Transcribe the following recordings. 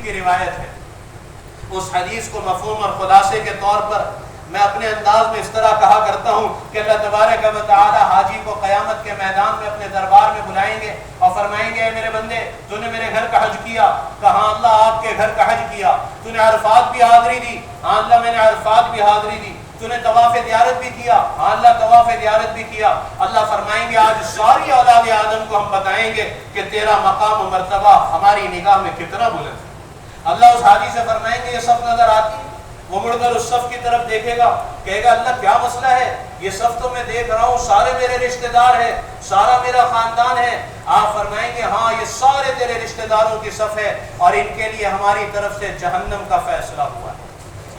کی روایت ہے. اس حدیث کو مفہوم اور خلاصے کے طور پر میں اپنے انداز میں اس طرح کہا کرتا ہوں کہ اللہ تبارک و تعالی حاجی کو قیامت کے میدان میں اپنے دربار میں بلائیں گے اور فرمائیں گے اے میرے بندے تو نے میرے گھر کا حج کیا؟ کہاں اللہ آپ کے گھر کا حج کیا. تو نے عرفات بھی حاضری دی؟ ہاں اللہ میں نے عرفات بھی حاضری دی. تو نے طواف زیارت بھی کیا؟ ہاں اللہ طواف زیارت بھی کیا. اللہ فرمائیں گے آج ساری اولاد آدم کو ہم بتائیں گے کہ تیرا مقام و مرتبہ ہماری نگاہ میں کتنا بلند ہے. اللہ اس حاجی سے فرمائیں گے یہ صف نظر آتی ہے؟ وہ مڑ کر اس صف کی طرف دیکھے گا, کہے گا اللہ کیا مسئلہ ہے؟ یہ صف تو میں دیکھ رہا ہوں سارے میرے رشتہ دار ہیں, سارا میرا خاندان ہے. آپ فرمائیں گے ہاں یہ سارے تیرے رشتہ داروں کی صف ہے اور ان کے لیے ہماری طرف سے جہنم کا فیصلہ ہوا ہے.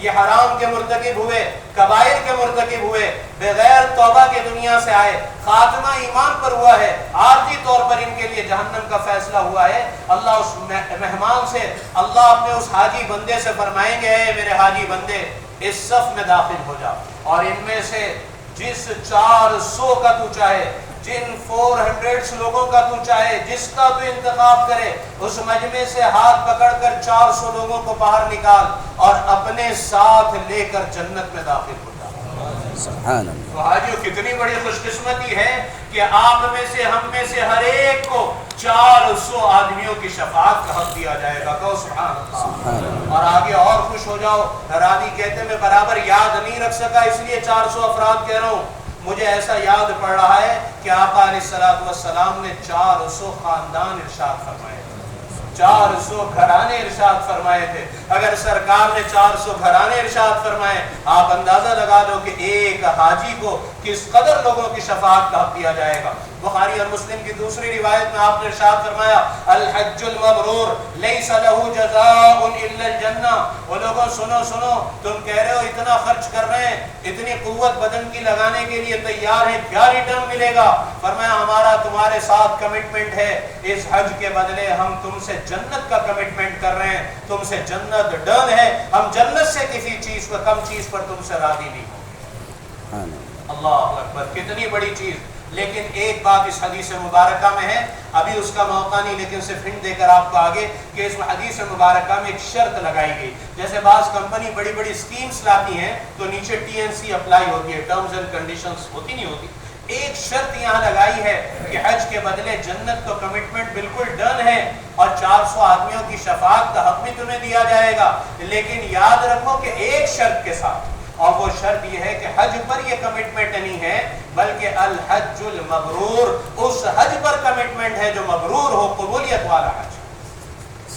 یہ حرام کے مرتکب ہوئے, کبائر کے مرتکب ہوئے, بغیر توبہ کے دنیا سے آئے, خاتمہ ایمان پر ہوا ہے, عارضی طور پر ان کے لیے جہنم کا فیصلہ ہوا ہے. اللہ اس مہمان سے, اللہ اپنے اس حاجی بندے سے فرمائیں گے اے میرے حاجی بندے اس صف میں داخل ہو جا اور ان میں سے جس 400 کا تو چاہے, جن 400 لوگوں کا تو چاہے, جس کا تو انتخاب کرے, اس مجمع سے ہاتھ پکڑ کر 400 لوگوں کو باہر نکال اور اپنے ساتھ لے کر جنت میں داخل ہو جا. سبحان اللہ. تو حاجیوں کتنی بڑی خوش قسمتی ہے کہ آپ میں سے, ہم میں سے ہر ایک کو 400 آدمیوں کی شفاعت کا حق دیا جائے گا. کہو سبحان اللہ. اور آگے اور خوش ہو جاؤ. راوی کہتے میں برابر یاد نہیں رکھ سکا اس لیے 400 افراد کہہ رہا ہوں. مجھے ایسا یاد پڑ رہا ہے کہ آقا علیہ الصلوۃ والسلام نے 400 خاندان ارشاد فرمائے تھے, 400 گھرانے ارشاد فرمائے تھے. اگر سرکار نے 400 گھرانے ارشاد فرمائے, آپ اندازہ لگا دو کہ ایک حاجی کو کس قدر لوگوں کی شفاعت کا حق دیا جائے گا. بخاری اور مسلم کی دوسری روایت میں آپ نے ارشاد فرمایا الحج المبرور لیس له جزاء الا الجنہ. وہ لوگوں سنو سنو, تم کہہ رہے ہو اتنا خرچ کر رہے ہیں, اتنی قوت بدن کی لگانے کے لیے تیار ہیں, کیا ریٹرن ملے گا؟ فرمایا ہمارا تمہارے ساتھ کمٹمنٹ ہے, اس حج کے بدلے ہم تم سے جنت کا کمٹمنٹ کر رہے ہیں, تم سے جنت ڈن ہے, ہم جنت سے کسی چیز پر, کم چیز پر تم سے راضی نہیں ہوں گے. اللہ اکبر, کتنی بڑی چیز. لیکن ایک بات اس حدیث مبارکہ میں ہے, ابھی اس کا موقع نہیں, لیکن صرف ہنٹ دے کر آپ کو آگے کہ اس حدیث مبارکہ میں ایک شرط لگائی گئی. جیسے بعض کمپنی بڑی بڑی سکیمز لاتی ہیں تو نیچے TNC اپلائی ہوتی ہے, ٹرمز اینڈ کنڈیشنز ہوتی نہیں ہوتی. ایک شرط یہاں لگائی ہے کہ حج کے بدلے جنت کو کمٹمنٹ بالکل ڈن ہے اور 400 آدمیوں کی شفاعت کا حق بھی تمہیں دیا جائے گا. لیکن یاد رکھو کہ ایک شرط کے ساتھ, اور وہ شرط یہ ہے کہ حج پر یہ کمٹمنٹ نہیں ہے بلکہ الحج المبرور, اس حج پر کمٹمنٹ ہے جو مبرور ہو, قبولیت والا حج.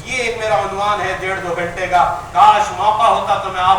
یہ ایک میرا عنوان ہے 1.5-2 گھنٹے کا. کاش موقع ہوتا تو میں آپ